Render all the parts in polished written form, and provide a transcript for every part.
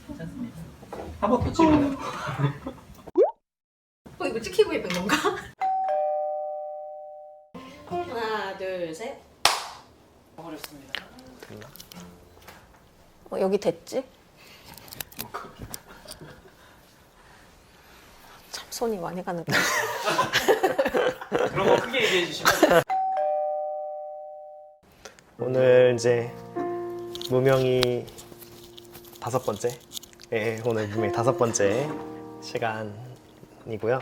괜찮습니다. 한 번 더 찍을래요? 이거 찍히고 있는 건가? 하나, 둘, 셋. 어렵습니다. 여기 됐지? 참 손이 많이 가는 거. 그런 거 크게 얘기해 주시면. 오늘 이제 무명이 5번째, 오늘 무명이 5번째 시간이고요.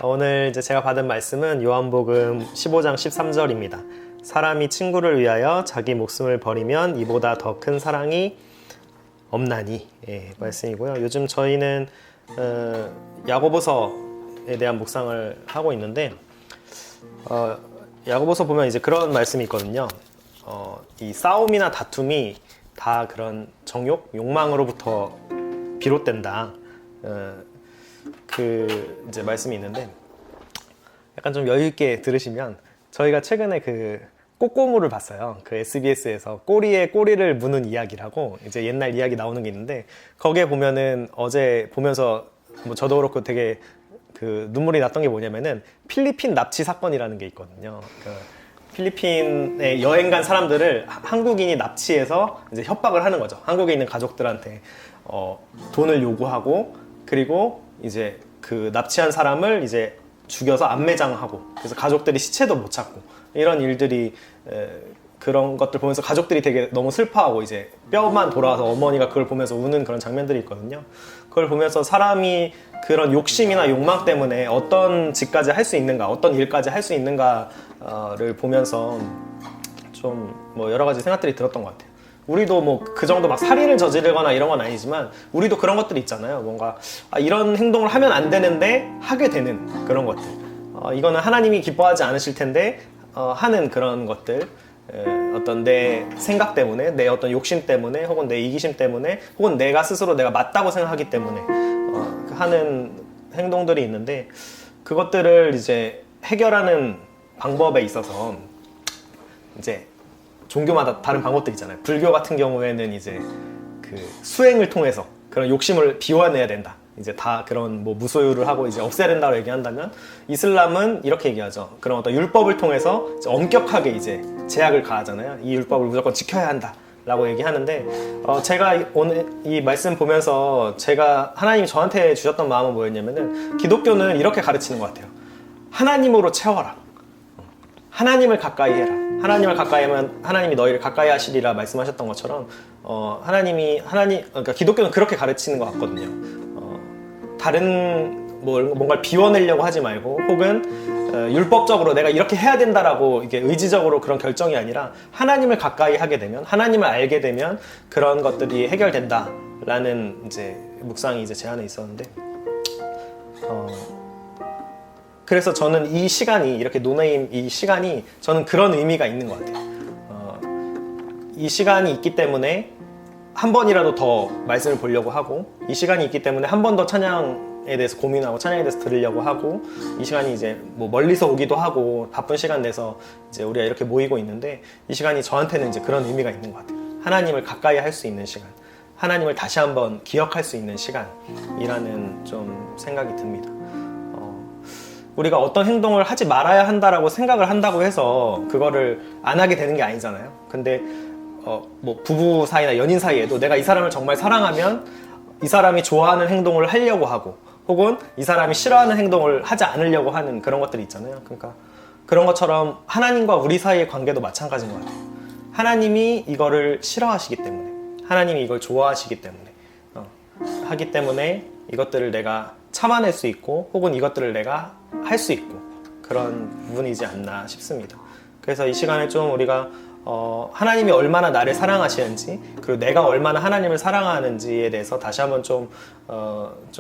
오늘 이제 제가 받은 말씀은 요한복음 15장 13절입니다. 사람이 친구를 위하여 자기 목숨을 버리면 이보다 더 큰 사랑이 없나니, 말씀이고요. 요즘 저희는 야고보서에 대한 묵상을 하고 있는데, 야고보서 보면 이제 그런 말씀이 있거든요. 이 싸움이나 다툼이 다 그런 정욕, 욕망으로부터 비롯된다. 그 이제 말씀이 있는데, 약간 좀 여유 있게 들으시면, 저희가 최근에 그 꼬꼬무를 봤어요. 그 SBS에서 꼬리에 꼬리를 무는 이야기라고 이제 옛날 이야기 나오는 게 있는데, 거기에 보면은 어제 보면서 뭐 저도 그렇고 되게 그 눈물이 났던 게 뭐냐면은 필리핀 납치 사건이라는 게 있거든요. 그 필리핀에 여행 간 사람들을 한국인이 납치해서 이제 협박을 하는 거죠. 한국에 있는 가족들한테 돈을 요구하고, 그리고 이제 그 납치한 사람을 이제 죽여서 안매장하고, 그래서 가족들이 시체도 못 찾고, 이런 일들이 그런 것들 보면서 가족들이 되게 너무 슬퍼하고 이제 뼈만 돌아와서 어머니가 그걸 보면서 우는 그런 장면들이 있거든요. 그걸 보면서 사람이 그런 욕심이나 욕망 때문에 어떤 짓까지 할 수 있는가, 어떤 일까지 할 수 있는가를 보면서 좀 뭐 여러 가지 생각들이 들었던 것 같아요. 우리도 뭐 그 정도 막 살인을 저지르거나 이런 건 아니지만 우리도 그런 것들이 있잖아요. 뭔가 이런 행동을 하면 안 되는데 하게 되는 그런 것들. 이거는 하나님이 기뻐하지 않으실 텐데 하는 그런 것들. 어떤 내 생각 때문에, 내 어떤 욕심 때문에, 혹은 내 이기심 때문에, 혹은 내가 스스로 내가 맞다고 생각하기 때문에 하는 행동들이 있는데, 그것들을 이제 해결하는 방법에 있어서 이제 종교마다 다른 방법들이 있잖아요. 불교 같은 경우에는 이제 그 수행을 통해서 그런 욕심을 비워내야 된다. 이제 다 그런 뭐 무소유를 하고 이제 없애야 된다고 얘기한다면, 이슬람은 이렇게 얘기하죠. 그런 어떤 율법을 통해서 이제 엄격하게 이제 제약을 가하잖아요. 이 율법을 무조건 지켜야 한다 라고 얘기하는데, 제가 오늘 이 말씀 보면서 제가 하나님이 저한테 주셨던 마음은 뭐였냐면은, 기독교는 이렇게 가르치는 것 같아요. 하나님으로 채워라. 하나님을 가까이 해라. 하나님을 가까이 하면 하나님이 너희를 가까이 하시리라 말씀하셨던 것처럼, 그러니까 기독교는 그렇게 가르치는 것 같거든요. 다른 뭔가를 비워내려고 하지 말고, 혹은 율법적으로 내가 이렇게 해야 된다라고 이게 의지적으로 그런 결정이 아니라, 하나님을 가까이 하게 되면, 하나님을 알게 되면 그런 것들이 해결된다라는 이제 묵상이 이제 제 안에 있었는데, 그래서 저는 이 시간이, 이렇게 노네임 이 시간이 저는 그런 의미가 있는 것 같아요. 이 시간이 있기 때문에 한 번이라도 더 말씀을 보려고 하고, 이 시간이 있기 때문에 한 번 더 찬양에 대해서 고민하고 찬양에 대해서 들으려고 하고, 이 시간이 이제 뭐 멀리서 오기도 하고 바쁜 시간 내서 이제 우리가 이렇게 모이고 있는데, 이 시간이 저한테는 이제 그런 의미가 있는 것 같아요. 하나님을 가까이 할 수 있는 시간, 하나님을 다시 한번 기억할 수 있는 시간이라는 좀 생각이 듭니다. 우리가 어떤 행동을 하지 말아야 한다라고 생각을 한다고 해서 그거를 안 하게 되는 게 아니잖아요. 근데 뭐 부부 사이나 연인 사이에도 내가 이 사람을 정말 사랑하면 이 사람이 좋아하는 행동을 하려고 하고, 혹은 이 사람이 싫어하는 행동을 하지 않으려고 하는 그런 것들이 있잖아요. 그러니까 그런 것처럼 하나님과 우리 사이의 관계도 마찬가지인 것 같아요. 하나님이 이거를 싫어하시기 때문에, 하나님이 이걸 좋아하시기 때문에 하기 때문에 이것들을 내가 참아낼 수 있고, 혹은 이것들을 내가 할 수 있고, 그런 부분이지 않나 싶습니다. 그래서 이 시간에 좀 우리가 하나님이 얼마나 나를 사랑하시는지, 그리고 내가 얼마나 하나님을 사랑하는지에 대해서 다시 한번 좀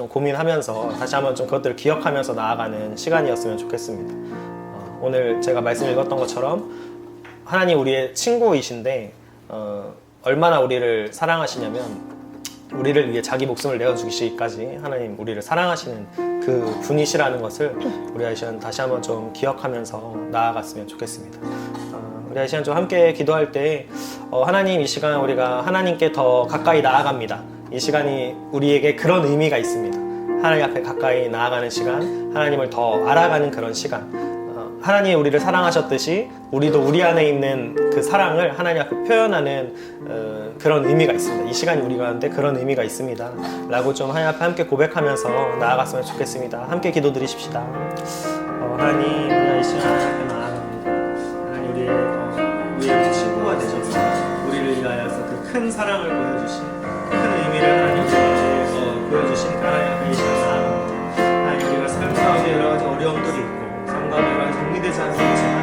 고민하면서, 다시 한번 좀 그것들을 기억하면서 나아가는 시간이었으면 좋겠습니다. 오늘 제가 말씀 읽었던 것처럼 하나님 우리의 친구이신데, 얼마나 우리를 사랑하시냐면, 우리를 위해 자기 목숨을 내어주시기까지 하나님 우리를 사랑하시는 그 분이시라는 것을 우리 이 시간 다시 한번 좀 기억하면서 나아갔으면 좋겠습니다. 우리 이 시간 좀 함께 기도할 때, 하나님 이 시간 우리가 하나님께 더 가까이 나아갑니다. 이 시간이 우리에게 그런 의미가 있습니다. 하나님 앞에 가까이 나아가는 시간, 하나님을 더 알아가는 그런 시간. 하나님이 우리를 사랑하셨듯이 우리도 우리 안에 있는 그 사랑을 하나님 앞에 표현하는 그런 의미가 있습니다. 이 시간이 우리 가운데 그런 의미가 있습니다. 라고 좀 하나님 앞에 함께 고백하면서 나아갔으면 좋겠습니다. 함께 기도드리십시다. 하나님, 우리가 이 시간 하나님 앞에 나아갑니다. 하나님, 우리의 친구가 되셔서 우리를 위하여서 그 큰 사랑을 보여주신, 큰 의미를 하나님 보여주신 하나님 앞에 이 시간 나아갑니다. 하나님, 우리가 삶 가운데 여러 가지 어려움들이 있고 삶 가운데 여러 가지 정리되지 않는 거지만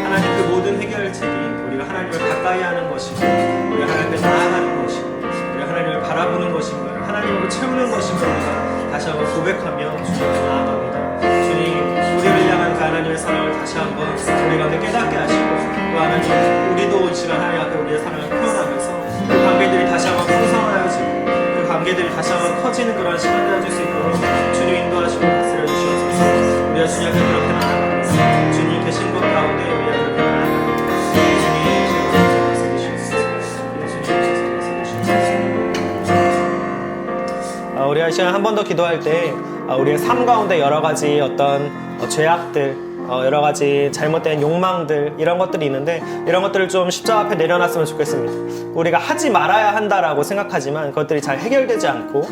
하나님 그 모든 해결책이 우리가 하나님을 가까이 하는 것이고 우리가 하나님 앞에 나아가는 것이고 우리가 하나님을 바라보는 것이고 하나님으로 채우는 것이고 우리가 다시 한번 고백하며 주님 앞에 나아갑니다. 주님, 우리를 향한 그 하나님의 사랑을 다시 한번 우리 가운데 깨닫게 하시고 또 하나님, 우리도 이 시간 하나님 앞에 우리의 사랑을 표현하면서 그 관계들이 다시 한번 풍성하여지고 그 관계들이 다시 한번 커지는 그런 시간이 되어질 수 있도록 주님 인도하시고 다스려 주시옵소서. 우리가 주님 앞에 그렇게 나아갑니다. 주님 계신 곳 가운데 우리가 그렇게 나아갑니다. 주님 주시옵소서. 우리가 이 시간 한 번 더 기도할 때 우리의 삶 가운데 여러 가지 어떤 죄악들, 여러 가지 잘못된 욕망들, 이런 것들이 있는데 이런 것들을 좀 십자가 앞에 내려놨으면 좋겠습니다. 우리가 하지 말아야 한다라고 생각하지만 그것들이 잘 해결되지 않고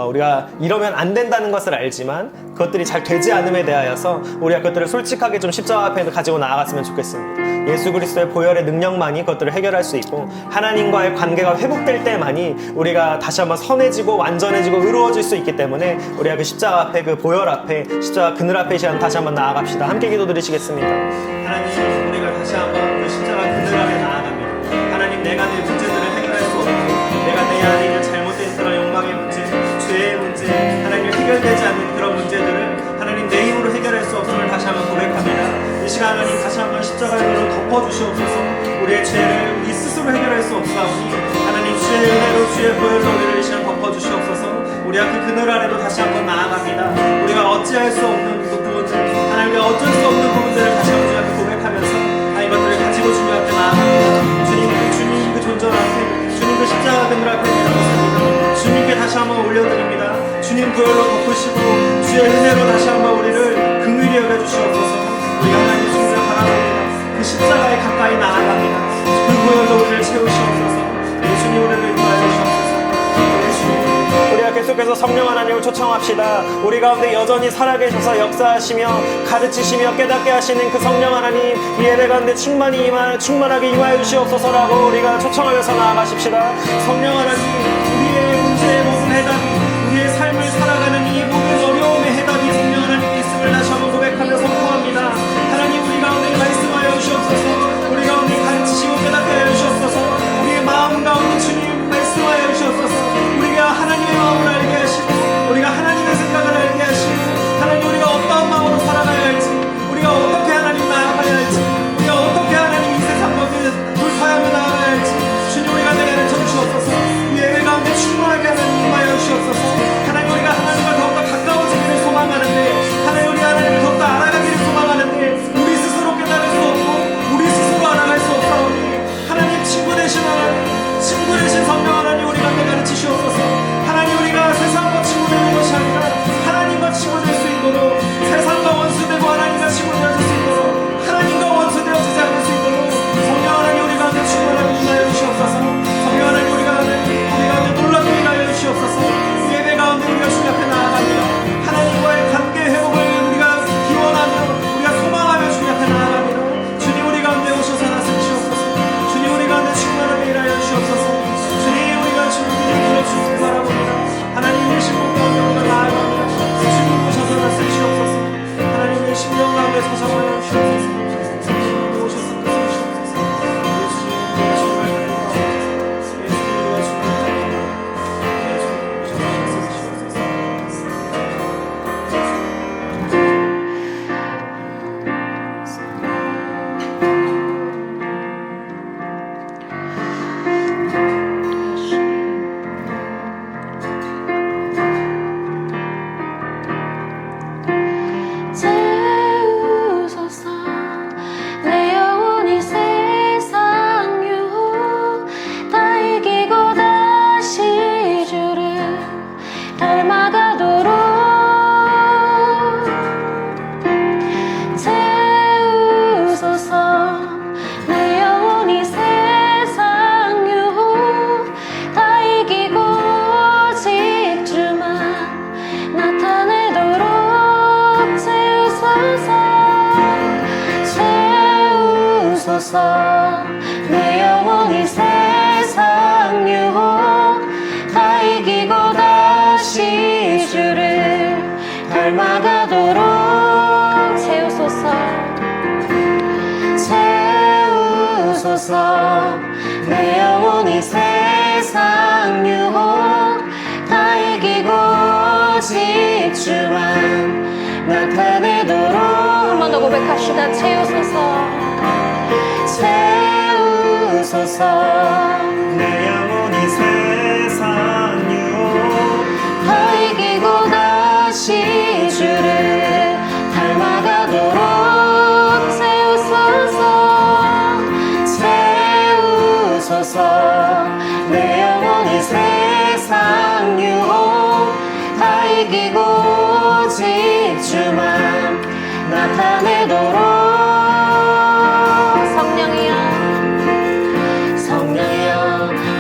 우리가 이러면 안 된다는 것을 알지만 그것들이 잘 되지 않음에 대하여서 우리가 그것들을 솔직하게 좀 십자가 앞에 가지고 나아갔으면 좋겠습니다. 예수 그리스도의 보혈의 능력만이 그것들을 해결할 수 있고 하나님과의 관계가 회복될 때만이 우리가 다시 한번 선해지고 완전해지고 의로워질 수 있기 때문에 우리가 그 십자가 앞에, 그 보혈 앞에, 십자가 그늘 앞에 시간 다시 한번 나아갑시다. 함께 기도드리시겠습니다. 하나님, 우리가 다시 한번 그 십자가 그늘 앞에 나아갑니다. 하나님, 내가 내 문제들을 해결할 수 없고 내가 내 안에 있는 잘못된 그런 욕망의 문제, 죄의 문제, 하나님 해결되지 않는 그런 문제들을 하나님 내 힘으로 해결할 수 없음을 다시 한번 고백합니다. 이 시간 하나님 다시 한번 십자가로 덮어주시옵소서. 우리의 죄를 우리 스스로 해결할 수 없사오니 하나님 주의 은혜로 주의 보혈로 우리를 이 시간 덮어주시옵소서. 우리가 그 그늘 아래로 다시 한번 나아갑니다. 우리가 어찌할 수 없는 그 부분들, 하나님 우리가 어쩔 수 없는 부분들을 다시 한번 주님 앞에 고백하면서 하나님 것들을 가지고 주님 앞에 나아갑니다. 주님 그 존전 앞에, 주님 그 십자가 그늘 앞에 내려놓습니다. 주님께 다시 한번 올려드립니다. 주님 보혈로 덮으시고 주의 은혜로 다시 한번 우리를 긍휼히 여겨주시옵소서. 우리가 하나님 주님을 바라봅니다. 그 십자가에 가까이 나아갑니다. 그 보혈로 우리를 채우시옵소서. 주님 우리를 인도하여 주시옵소서. 우리가 계속해서 성령 하나님을 초청합시다. 우리 가운데 여전히 살아계셔서 역사하시며 가르치시며 깨닫게 하시는 그 성령 하나님, 이 예배 가운데 충만하게 임하여 주시옵소서라고 우리가 초청하면서 나아가십시다. 성령 하나님, 우리의 문제의 모든 해답이, 우리의 삶을 살아가는 이 모든 어려움의 해답이 성령 하나님께 있음을 다시 한번 고백하며 선포합니다. 하나님, 우리 가운데 말씀하여 주시옵소서. 우리 가운데 가르치시고 깨닫게 하여 주시옵소서. 우리의 마음 가운데 주님 말씀하여 주시옵소서. 우리가 하나님의 마음을 알게 하시고 우리가 하나님의 생각을 알게 하시고 하나님, 우리가 어떠한 마음으로 살아가야 할지, 우리가 어떻게 하나님 나아가야 할지, 우리가 어떻게 하나님 이 세상 가운데 불타하며 나아가야 할지 주님 우리가 내게 가르쳐 주시옵소서. 이 예배 가운데 이기고 다시 주를 닮아가도록 세우소서 세우소서 내 영혼이 세상 유혹 다 이기고 오직 주만 나타내도록 한 번 더 고백합시다. 채우소서 채우소서 내 영혼이 세상 유혹 다 이기고 다시 주를 닮아가도록 채우소서 채우소서 내 영혼이 세상 유혹 다 이기고 오직 주만 나타내도록 성령이여 성령이여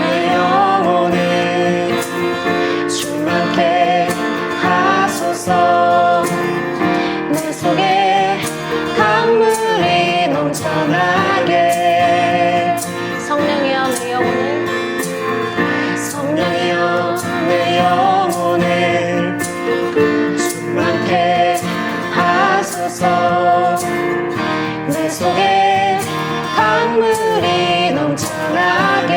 내 영혼을 충만케 하소서 내 속에 강물이 넘쳐나게 성령이여 내 영혼을 성령이여 내 영혼을 충만케 하소서 내 속에 강물이 넘쳐나게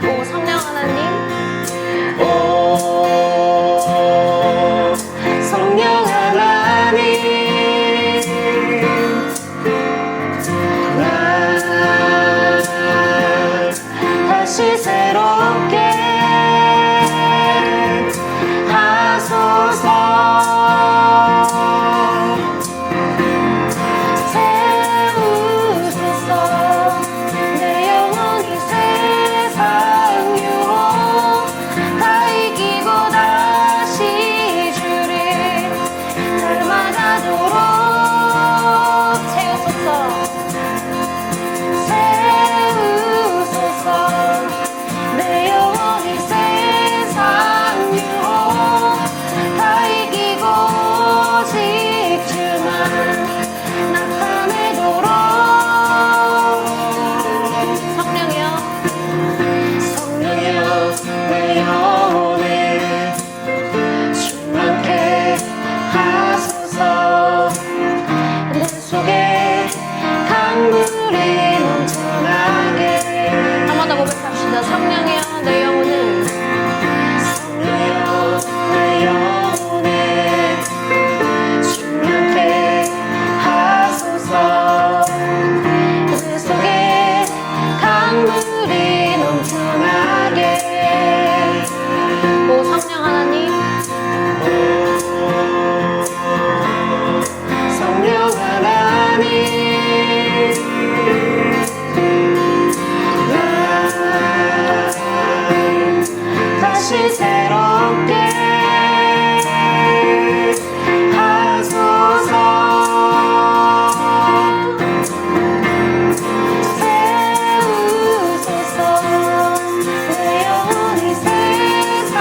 오 성령 하나님 오 성령 하나님 날 다시 새롭게 하소서 세우소서 내 영혼이 세상 유혹 다 이기고 다시 주를 닮아가도록 세우소서 세우소서 내 영혼이 세상 유혹 다 이기고 오직 주만 나타내도록 성령이여 성령이여 내 영혼을 충만케 하소서 내 속에 강물이 넘쳐나게 한 번 더 고백합시다. 성령이여 내 영혼을 성령이여 내 영혼을 충만케 하소서 내 속에 강물이 넘쳐나게 오 성령 하나님 성령 하나님 날 다시 새롭게 하소서 세우소서 내 영혼이 세상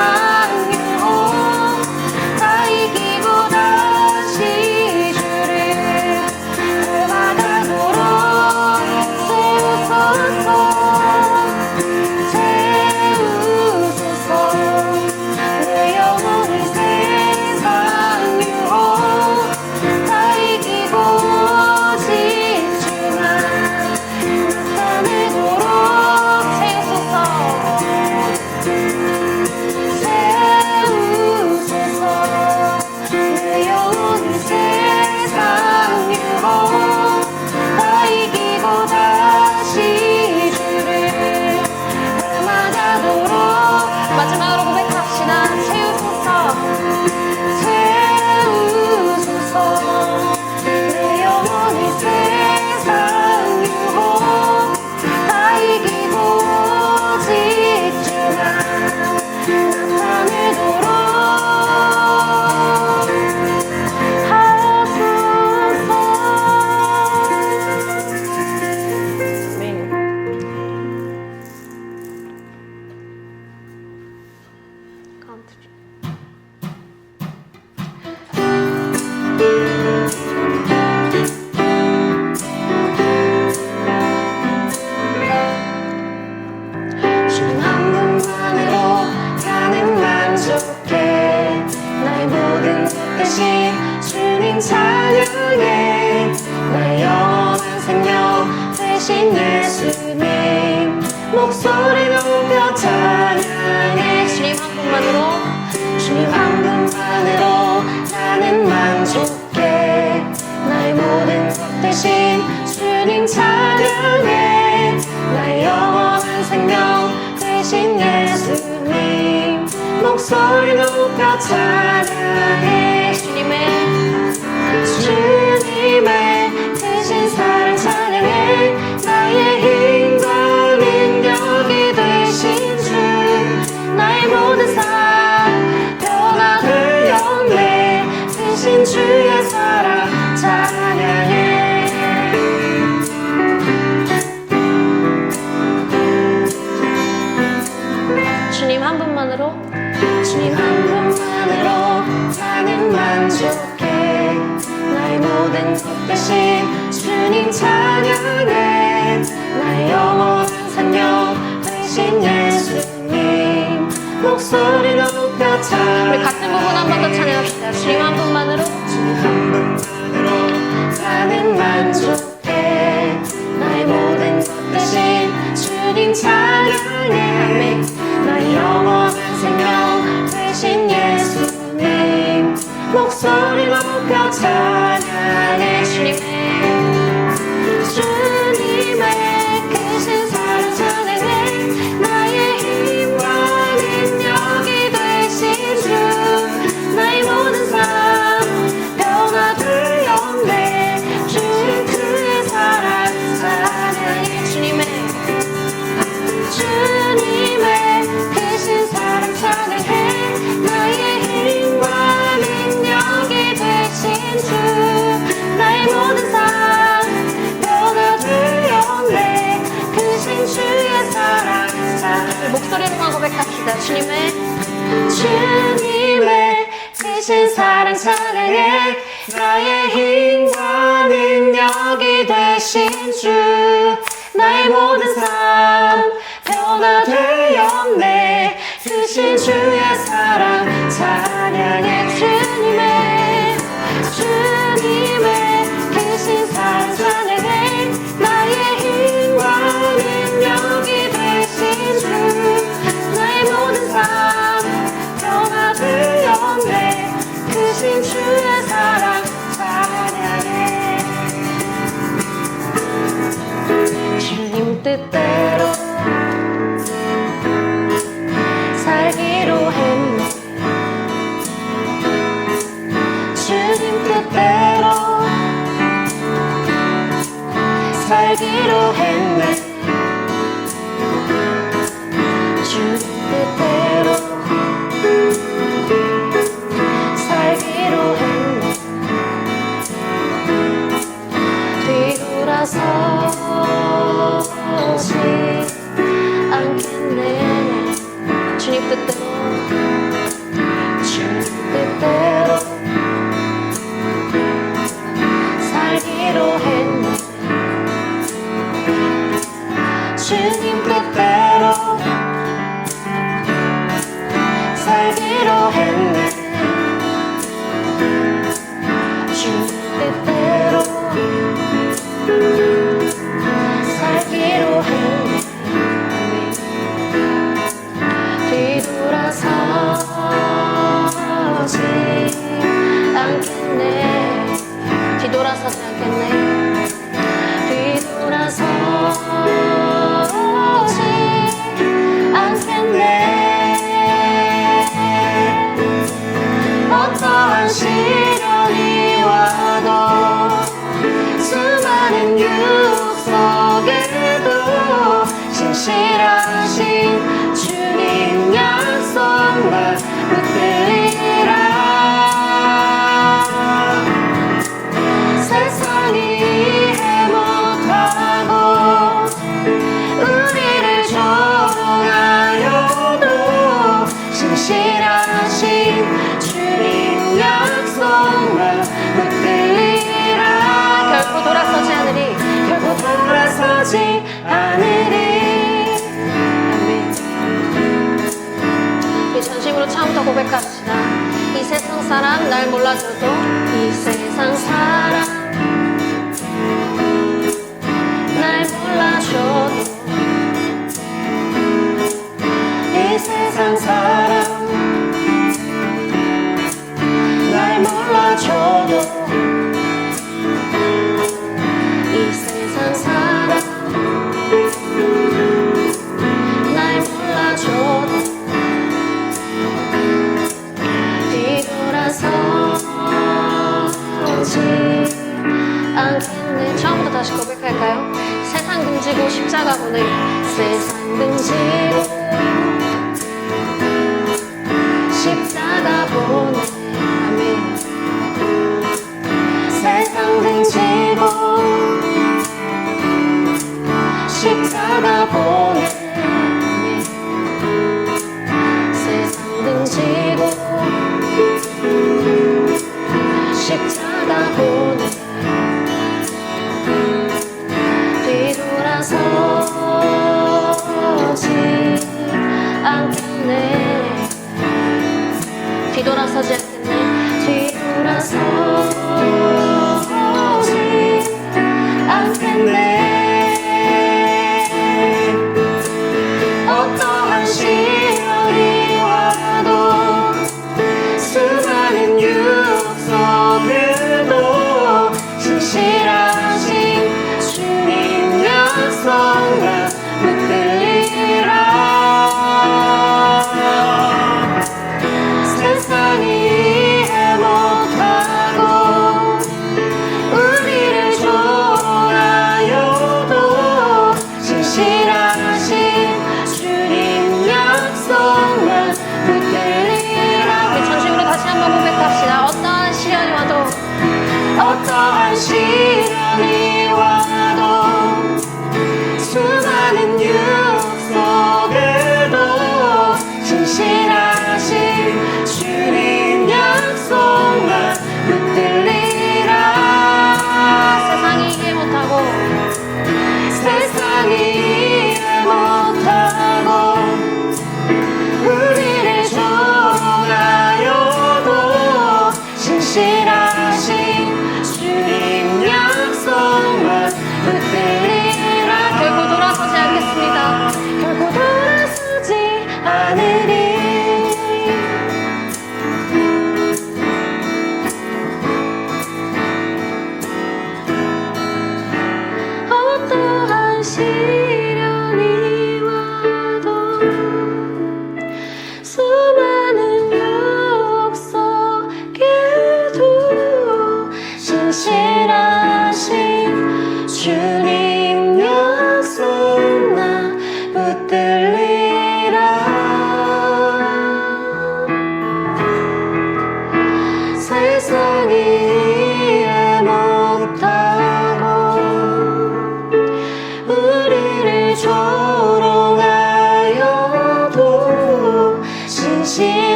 유혹 다 이기고 다시 주를 닮아가도록 세우소서 세우소서 내 영혼이 세상 유혹 다 이기고 오직 주만 나타내도록 세우소서 세우소서 내 영혼이 세상 유혹 다 이기고 다시 주를 닮아가도록 마지막으로 고백합시다. 세우소서 세우소서 내 영혼이 세상 유혹 다 이기고 오직 주만 나타내도록 하소서 아멘. 카운트 주 한 분만으로 목소리 높여 찬양해 주님의 크신 사랑 찬양해 나의 힘과 능력이 되신 주 나의 모든 삶 변화될 영내 크신 주의 사랑 찬양해 주님 한 분만으로 나는 만족해 나의 모든 것 대신 주님 찬양해 나의 영원한 생명 되신 예수님 목소리 높여 찬양해 우리 같은 부분 한 번 더 찬양합시다 주님 한 분만으로 나는 만족해 나의 모든 것 대신 주님 찬양해 나의 영원한 생명 되신 예수님 목소리 높여 찬양해 주님의 크신 사랑 찬양해 나의 힘과 능력이 되신 주 나의 모든 삶 변화될 영내 주님 그의 사랑 찬양해 주님의 크신 사랑 찬양해 나의 힘과 능력이 되신 주 나의 모든 삶 변화될 영내 크신 주의 사랑 찬양해 목소리로만 고백합시다 주님의 크신 사랑 찬양해 나의 힘과 능력이 되신 주 나의 모든 삶 변화될 영내 크신 주의 사랑 찬양해 주님의 크신 사랑 찬양해 나의 힘과 능력이 되신 주 나의 모든 삶 변화될 영내 크신 주의 사랑 찬양해 주님 뜻대로 살기로 했네 주님 뜻대로 살기로 했네 주님 뜻대로 살기로 했네 뒤돌아서지 않겠네 주님 뜻대로 살기로 했네 주님 뜻대로 살기로 했네 주님 뜻대로 살기로 했네 뒤돌아서지 않겠네 뒤돌아서지 않겠네 뒤돌아서지 않겠네 어떠한 시련이 와도 수많은 유혹 속에도 신실하신 주님 약속만 붙들리라 세상이 이해 못하고 우리를 조롱하여도 신실하신 주님 약속만 붙들리라 결코 돌아서지 않으리 결코 돌아서지 않으리 아멘 우리 전심으로 처음부터 고백합시다 이 세상 사람 날 몰라줘도 이 세상 사람 날 몰라줘도 이 세상 사람 날 몰라줘도 이 세상 사람 날 몰라줘도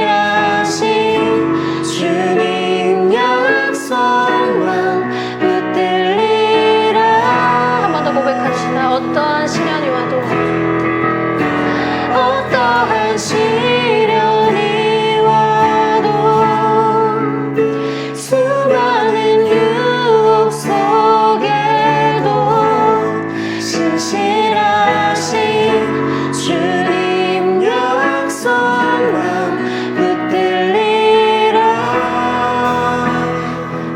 진실하신 주님 약속만 붙들리라. 한 번 더 고백하시나. 어떠한 시련이 와도 어떠한 시련이 와도 수많은 유혹 속에도 신실하신 주님 약속만 붙들리라.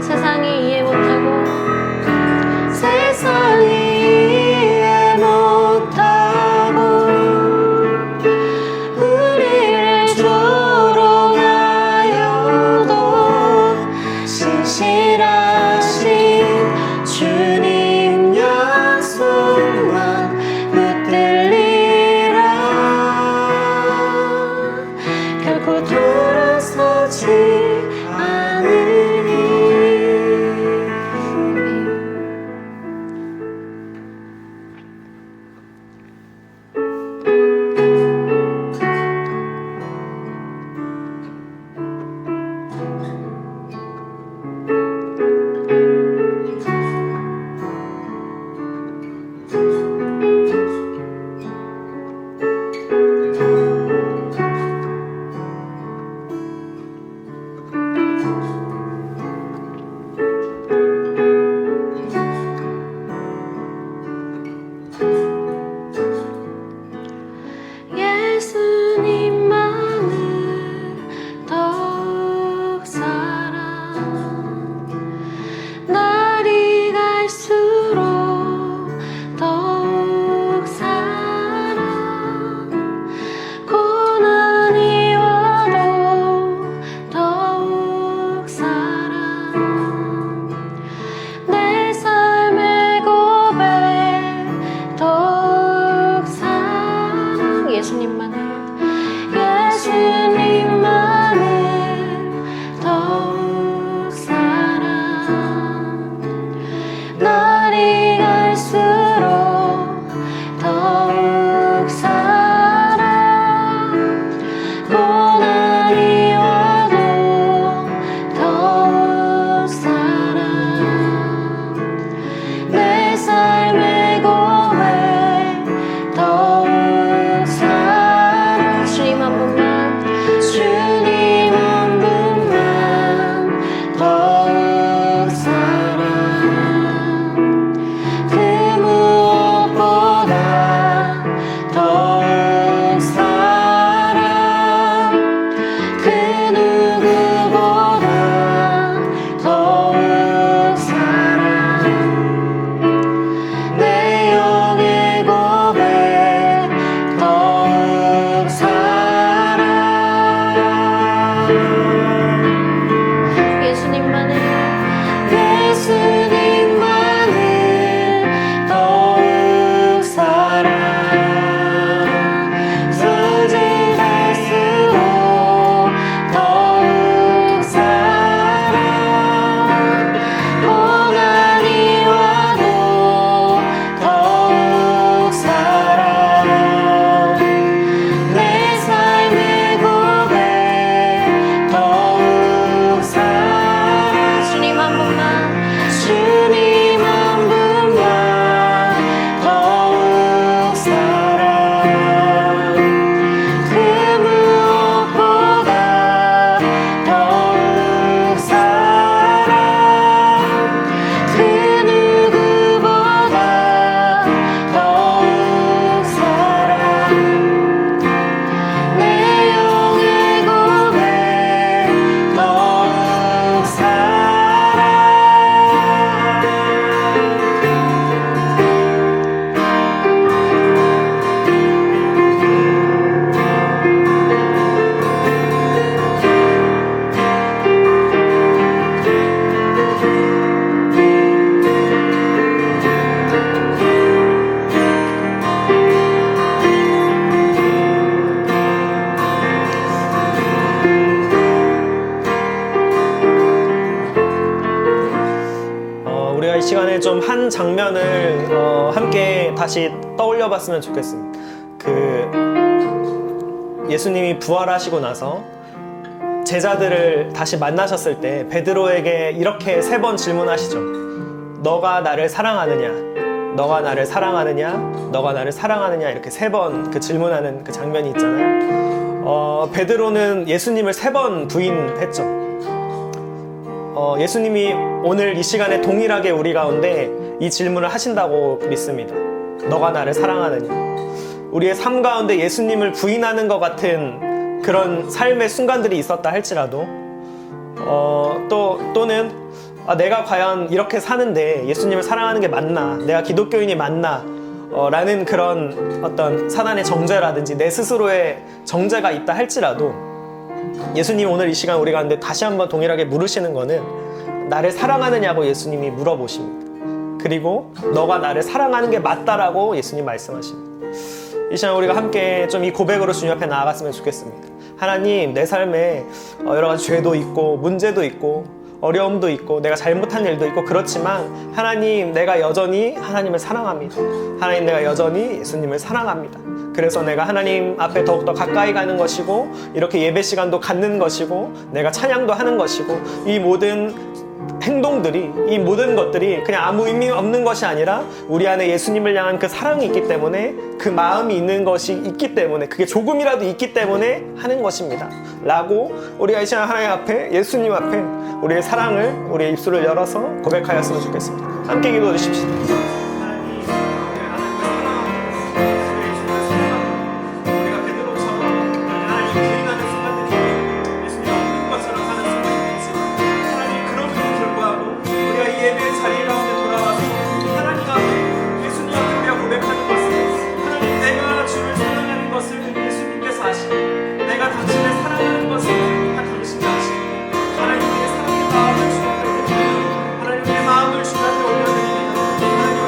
세상이 이해 못하고 세상이 이해 못하고 우리를 조롱하여도 신실하신 주님 약속만 붙들리라. 결코 돌아서지 않으리. 예수님만을 더욱 사랑. 날이 갈수록 더욱 사랑. 고난이 와도 더욱 사랑. 내 삶의 고백 더욱 사랑. 예수님만을 더욱 사랑. 날이 갈수록 더욱 사랑. 고난이 와도 더욱 사랑. 내 삶의 고백 더욱 사랑. 주님 한 분만, 주님 한 분만 더욱 사랑. 그 무엇보다 더욱 사랑. 그 누구보다 더욱 사랑. 내 영의 고백 더욱 사랑. 예수님만을 더욱 사랑. 소진할수록 더욱 사랑. 고난이 와도 더욱 사랑. 내 삶의 고백 더욱 사랑. 주님 한 분만, 주님 한 분만 더욱 사랑. 그 무엇보다 더욱 사랑. 그 누구보다 더욱 사랑. 내 영의 고백 더욱 사랑. 우리가 이 시간에 좀 한 장면을 함께 다시 떠올려 봤으면 좋겠습니다. 그 예수님이 부활하시고 나서 제자들을 다시 만나셨을 때 베드로에게 이렇게 3번 질문하시죠. 너가 나를 사랑하느냐? 너가 나를 사랑하느냐? 너가 나를 사랑하느냐? 이렇게 3번 그 질문하는 그 장면이 있잖아요. 베드로는 예수님을 3번 부인했죠. 예수님이 오늘 이 시간에 동일하게 우리 가운데 이 질문을 하신다고 믿습니다. 너가 나를 사랑하느냐? 우리의 삶 가운데 예수님을 부인하는 것 같은 그런 삶의 순간들이 있었다 할지라도 또는 내가 과연 이렇게 사는데 예수님을 사랑하는 게 맞나? 내가 기독교인이 맞나? 라는 그런 어떤 사단의 정죄라든지 내 스스로의 정죄가 있다 할지라도 예수님 오늘 이 시간 우리 가운데 다시 한번 동일하게 물으시는 거는 나를 사랑하느냐고 예수님이 물어보십니다. 그리고 너가 나를 사랑하는 게 맞다라고 예수님 말씀하십니다. 이 시간 우리가 함께 좀 이 고백으로 주님 앞에 나아갔으면 좋겠습니다. 하나님, 내 삶에 여러 가지 죄도 있고 문제도 있고 어려움도 있고 내가 잘못한 일도 있고 그렇지만 하나님, 내가 여전히 하나님을 사랑합니다. 하나님, 내가 여전히 예수님을 사랑합니다. 그래서 내가 하나님 앞에 더욱더 가까이 가는 것이고 이렇게 예배 시간도 갖는 것이고 내가 찬양도 하는 것이고 이 모든 행동들이, 이 모든 것들이 그냥 아무 의미 없는 것이 아니라 우리 안에 예수님을 향한 그 사랑이 있기 때문에, 그 마음이 있는 것이 있기 때문에, 그게 조금이라도 있기 때문에 하는 것입니다 라고 우리가 이 시간 하나님 앞에, 예수님 앞에 우리의 사랑을, 우리의 입술을 열어서 고백하였으면 좋겠습니다. 함께 기도해 주십시오. 내가 당신을 사랑하는 것을 다 당신이 아시고 하나님 우리의 사랑의 마음을 주님께 드리고 하나님 우리의 마음을 주님께 올려드립니다. 하나님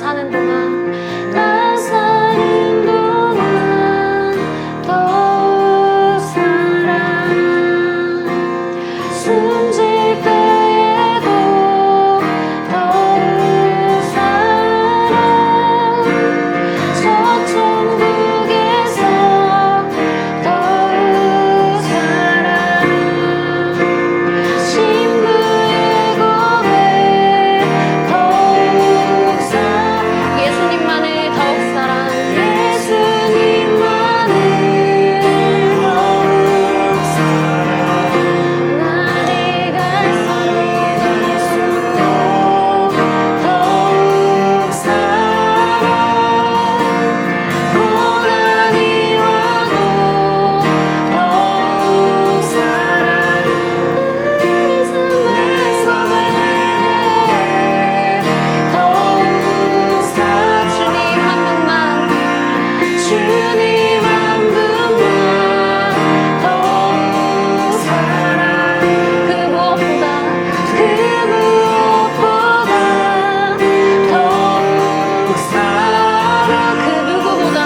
사는 동안 나 사는 동안 더욱 사랑 숨질 때에도 더욱 사랑 저천국에서 더욱 사랑 신부의 검에 더욱 사랑 예수님만을 더욱 사랑 예수님만을 더욱 사랑 나를 갈 사랑 예수로 더욱 사랑 고난이 와도 더욱 사랑 내 삶을 내게 더욱 사랑 주님 한 분만 더욱 사랑 그 무엇보다 더욱 사랑 그 누구보다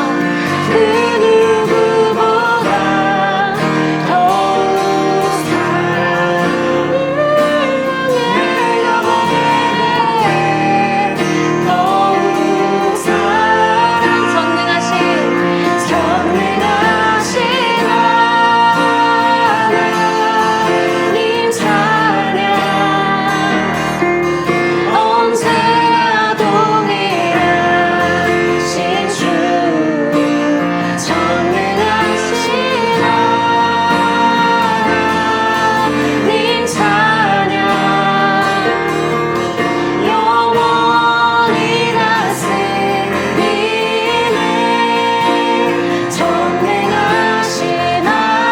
더욱 사랑 더욱 사랑 전능하신 하나님 찬양 언제나 동일하신 주 전능하신 하나님 찬양 영원히 다스리네 전능하신 하나님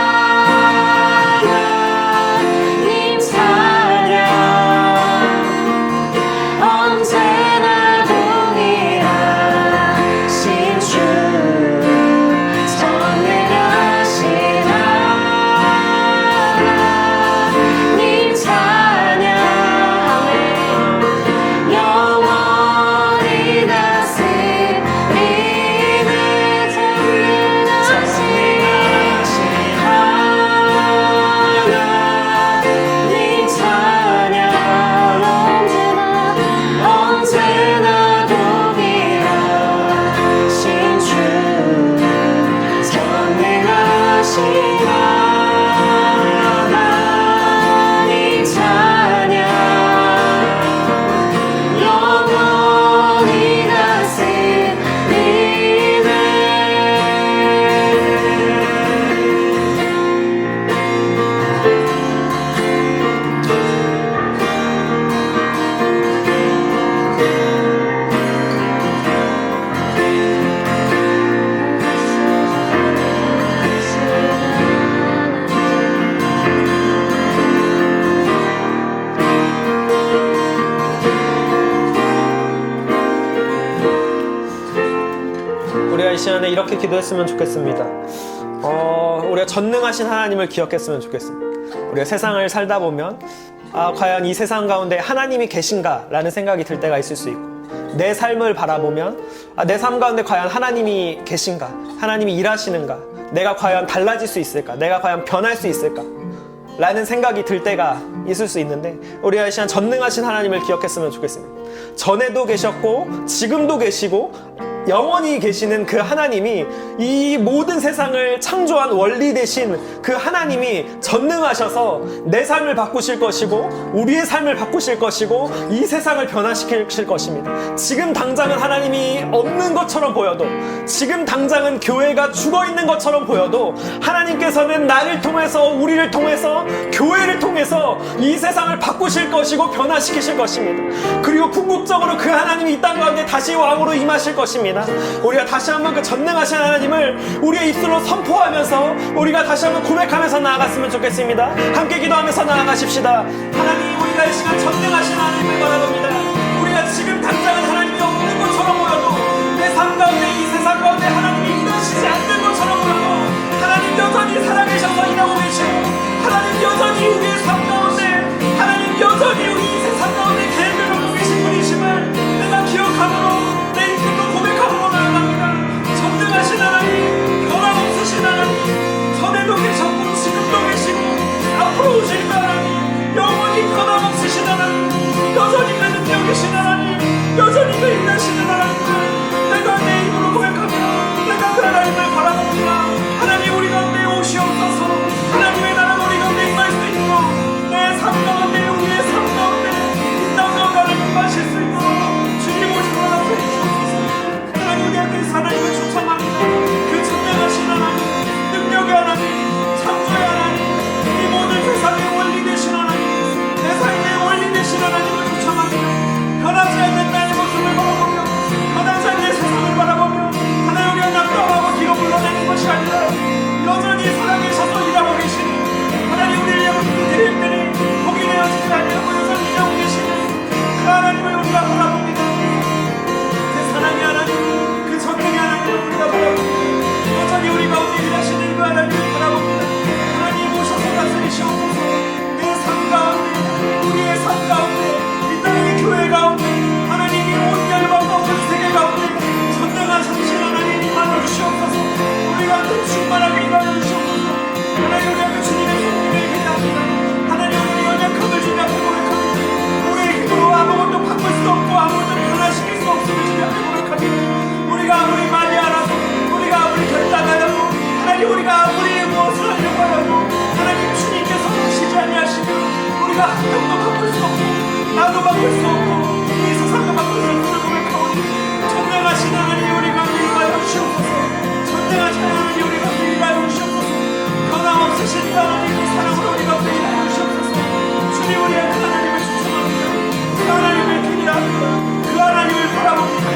찬양 언제나 동일하신 주 전능하신 하나님 찬양 영원히 다스리네 전능하신 하나님 찬양 언제나 동일하신 주 전능하신 하나님 찬양 영원히 다스리네 우리가 이 시간에 이렇게 기도했으면 좋겠습니다. 우리가 전능하신 하나님을 기억했으면 좋겠습니다. 우리가 세상을 살다 보면 과연 이 세상 가운데 하나님이 계신가? 라는 생각이 들 때가 있을 수 있고 내 삶을 바라보면 내 삶 가운데 과연 하나님이 계신가? 하나님이 일하시는가? 내가 과연 달라질 수 있을까? 내가 과연 변할 수 있을까? 라는 생각이 들 때가 있을 수 있는데 우리가 이 시간 전능하신 하나님을 기억했으면 좋겠습니다. 전에도 계셨고 지금도 계시고 영원히 계시는 그 하나님이 이 모든 세상을 창조한 원리 되신 그 하나님이 전능하셔서 내 삶을 바꾸실 것이고 우리의 삶을 바꾸실 것이고 이 세상을 변화시킬 것입니다. 지금 당장은 하나님이 없는 것처럼 보여도 지금 당장은 교회가 죽어있는 것처럼 보여도 하나님께서는 나를 통해서 우리를 통해서 교회를 통해서 이 세상을 바꾸실 것이고 변화시키실 것입니다. 그리고 궁극적으로 그 하나님이 이 땅 가운데 다시 왕으로 임하실 것입니다. 우리가 다시 한번 그 전능하신 하나님을 우리의 입술로 선포하면서 우리가 다시 한번 고백하면서 나아갔으면 좋겠습니다. 함께 기도하면서 나아가십시다. 하나님, 우리가 이 시간 전능하신 하나님을 바라봅니다. 우리가 지금 당장은 하나님이 없는 것처럼 보여도 내 삶 가운데 이 세상 가운데 하나님이 일하시지 않는 것처럼 보여도 하나님 여전히 살아계셔서 일하고 계시고 하나님 여전히 우리의 삶 가운데 하나님 여전히 우리 이 세상 가운데 계획을 갖고 계신 분이심을 내가 기억함으로 내 일하시는 그 하나님을 바라봅니다. 하나님 오셔서 다스리시옵소서. 내 삶 가운데, 우리의 삶 가운데, 이 땅의 교회 가운데, 하나님이 온 열방과 온 세계 가운데 전능한 성신 하나님 임하여 주시옵소서. 우리가 더 충만하게 임하여 주시옵소서. 하나님 우리 앞에 주님의 손님을 기대합니다. 하나님 우리 연약함을 주님 앞에 고백합니다. 우리의 힘으로 아무것도 바꿀 수 없고 아무것도 변화시킬 수 없음을 주님 앞에 고백합니다. 우리가 아무리 많이 알아도, 우리가 아무리 결단하려고, 하나님 우리가 아무리 무엇을 하려고 하려고, 하나님 주님께서 하시지 아니하시면 우리가 한 명도 바꿀 수 없고 나도 바꿀 수 없고 이 세상도 바꿀 수 없음을 고백하오니 전능하신 하나님 우리가 믿어요 주시옵소서. 전능하신 하나님 우리가 믿어요 주시옵소서. 변함없으신 하나님 그 사랑으로 우리가 믿어요 주시옵소서. 주님 우리의 그 하나님을 추천합니다. 그 하나님을 기대합니다. 그 하나님을 바라봅니다.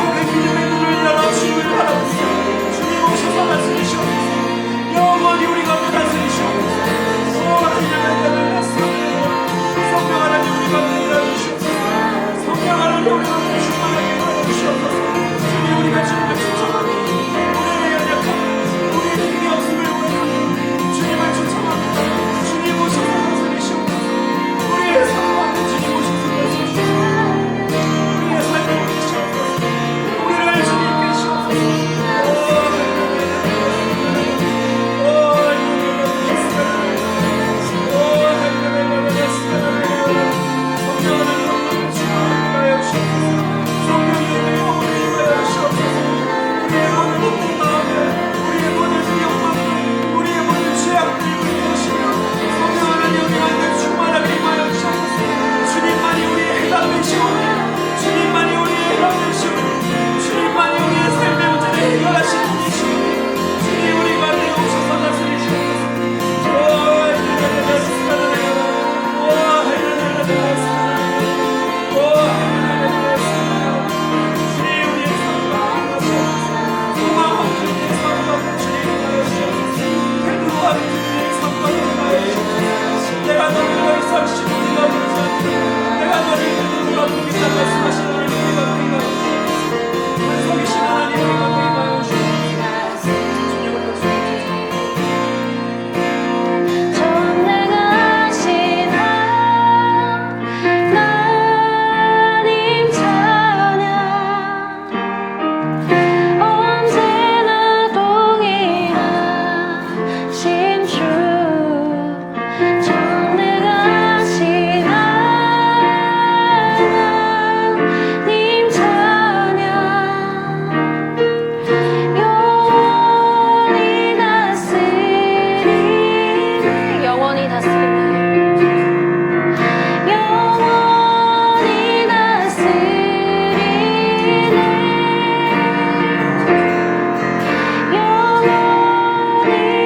우리의 믿음의 눈을 열어 주님을 바라봅니다. 주님 오셔서 다스리시옵소서. 영원히 우리가 다스리시옵소서. 오 하나님 성령 하나님 우리가 믿어요 주시옵소서. 성령 하나님 우리가 충만하게 하여 주시옵소서. 주님 우리가 주님을 추천합니다. 우리의 연약함, 우리의 힘이 없음을 고백합니다. 주님을 추천합니다. 주님 오셔서 다스리시옵소서. 우리의 삶 가운데 주님 오셔서 다스리시옵소서. 우리의 삶을 주시옵소서. 우리를 주님 계시옵소서. 주님만이 우리의 해답 되시오니, 주님만이 우리의 해답 되시오니, 주님만이 우리의 삶의 문제를 해결하시는 분이시오니, 주님 우리 가운데 오셔서 다스리시옵소서. 주님 우리의 삶 가운데 소망 없는 우리의 삶 가운데 주님 하여주시옵소서. 태도와 주님의 삶 가운데 하여주시옵소서. 내가 너를 더 이상 시도리가 보지 않고 내가 너를 누가 보기다 말씀하시는 하나님 우리가 보이가 주시옵소서. 한석이신 하나님 우리가 보이가 주시옵소서. 주님을 다스리옵소서. 전능하신 하나님 찬양 언제나 동일하신 주 전능하신 하나님 찬양 영원히 다스리네 영원히 다스리네 영원히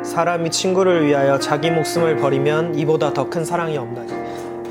사람이 친구를 위하여 자기 목숨을 버리면 이보다 더 큰 사랑이 없나니.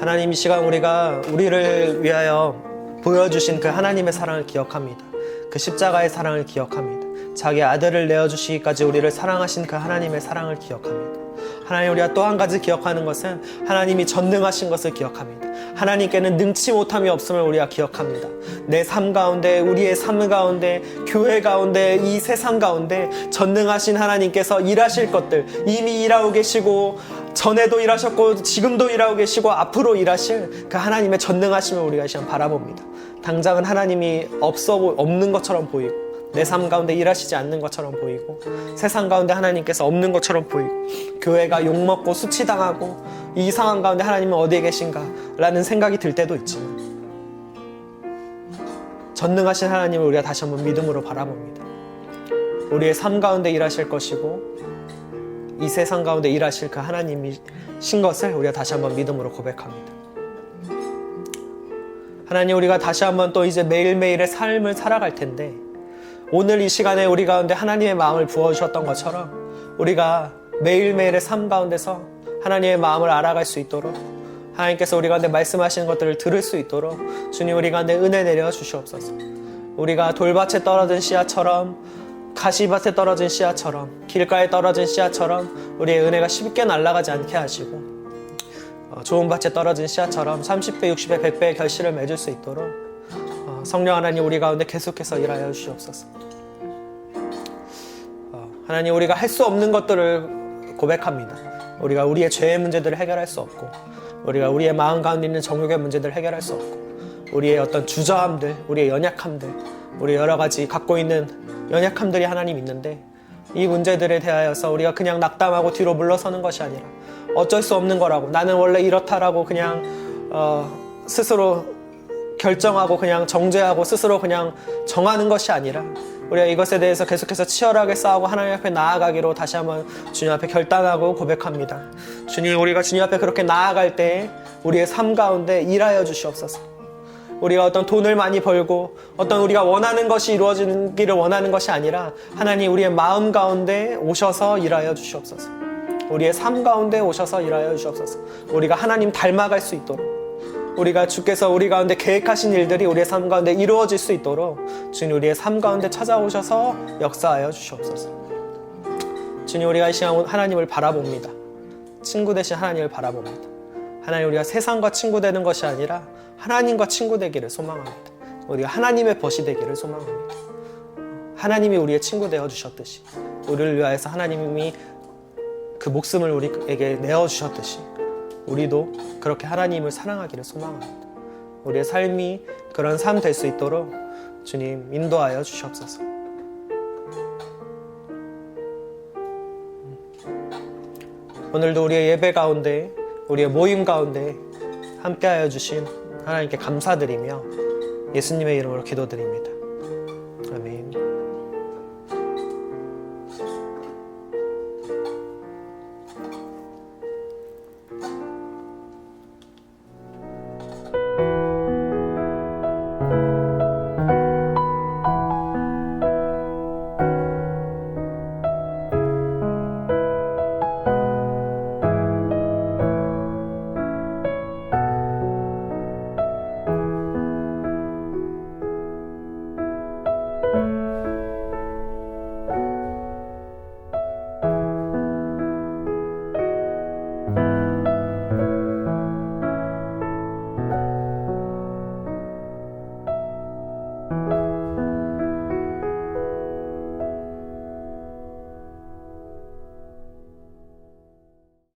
하나님 이 시간 우리가 우리를 위하여 보여주신 그 하나님의 사랑을 기억합니다. 그 십자가의 사랑을 기억합니다. 자기 아들을 내어주시기까지 우리를 사랑하신 그 하나님의 사랑을 기억합니다. 하나님 우리가 또 한 가지 기억하는 것은 하나님이 전능하신 것을 기억합니다. 하나님께는 능치 못함이 없음을 우리가 기억합니다. 내 삶 가운데, 우리의 삶 가운데, 교회 가운데, 이 세상 가운데 전능하신 하나님께서 일하실 것들 이미 일하고 계시고 전에도 일하셨고 지금도 일하고 계시고 앞으로 일하실 그 하나님의 전능하심을 우리가 이 시간 바라봅니다. 당장은 하나님이 없는 것처럼 보이고 내 삶 가운데 일하시지 않는 것처럼 보이고 세상 가운데 하나님께서 없는 것처럼 보이고 교회가 욕먹고 수치당하고 이 상황 가운데 하나님은 어디에 계신가 라는 생각이 들 때도 있지만 전능하신 하나님을 우리가 다시 한번 믿음으로 바라봅니다. 우리의 삶 가운데 일하실 것이고 이 세상 가운데 일하실 그 하나님이신 것을 우리가 다시 한번 믿음으로 고백합니다. 하나님 우리가 다시 한번 또 이제 매일매일의 삶을 살아갈 텐데 오늘 이 시간에 우리 가운데 하나님의 마음을 부어주셨던 것처럼 우리가 매일매일의 삶 가운데서 하나님의 마음을 알아갈 수 있도록 하나님께서 우리 가운데 말씀하시는 것들을 들을 수 있도록 주님 우리 가운데 은혜 내려 주시옵소서. 우리가 돌밭에 떨어진 씨앗처럼 가시밭에 떨어진 씨앗처럼, 길가에 떨어진 씨앗처럼 우리의 은혜가 쉽게 날아가지 않게 하시고, 좋은 밭에 떨어진 씨앗처럼 30배, 60배, 100배의 결실을 맺을 수 있도록 성령 하나님 우리 가운데 계속해서 일하여 주시옵소서. 하나님, 우리가 할 수 없는 것들을 고백합니다. 우리가 우리의 죄의 문제들을 해결할 수 없고, 우리가 우리의 마음 가운데 있는 정욕의 문제들을 해결할 수 없고, 우리의 어떤 주저함들, 우리의 연약함들, 우리 여러 가지 갖고 있는 연약함들이 하나님 있는데, 이 문제들에 대하여서 우리가 그냥 낙담하고 뒤로 물러서는 것이 아니라 어쩔 수 없는 거라고, 나는 원래 이렇다라고 그냥 스스로 결정하고 그냥 정죄하고 스스로 그냥 정하는 것이 아니라, 우리가 이것에 대해서 계속해서 치열하게 싸우고 하나님 앞에 나아가기로 다시 한번 주님 앞에 결단하고 고백합니다. 주님, 우리가 주님 앞에 그렇게 나아갈 때 우리의 삶 가운데 일하여 주시옵소서. 우리가 어떤 돈을 많이 벌고 어떤 우리가 원하는 것이 이루어지기를 원하는 것이 아니라, 하나님 우리의 마음 가운데 오셔서 일하여 주시옵소서. 우리의 삶 가운데 오셔서 일하여 주시옵소서. 우리가 하나님 닮아갈 수 있도록, 우리가 주께서 우리 가운데 계획하신 일들이 우리의 삶 가운데 이루어질 수 있도록 주님 우리의 삶 가운데 찾아오셔서 역사하여 주시옵소서. 주님, 우리가 이 시간 하나님을 바라봅니다. 친구 대신 하나님을 바라봅니다. 하나님, 우리가 세상과 친구 되는 것이 아니라 하나님과 친구 되기를 소망합니다. 우리가 하나님의 벗이 되기를 소망합니다. 하나님이 우리의 친구 되어 주셨듯이, 우리를 위하여서 하나님이 그 목숨을 우리에게 내어 주셨듯이 우리도 그렇게 하나님을 사랑하기를 소망합니다. 우리의 삶이 그런 삶 될 수 있도록 주님 인도하여 주시옵소서. 오늘도 우리의 예배 가운데, 우리의 모임 가운데 함께하여 주신 하나님께 감사드리며 예수님의 이름으로 기도드립니다.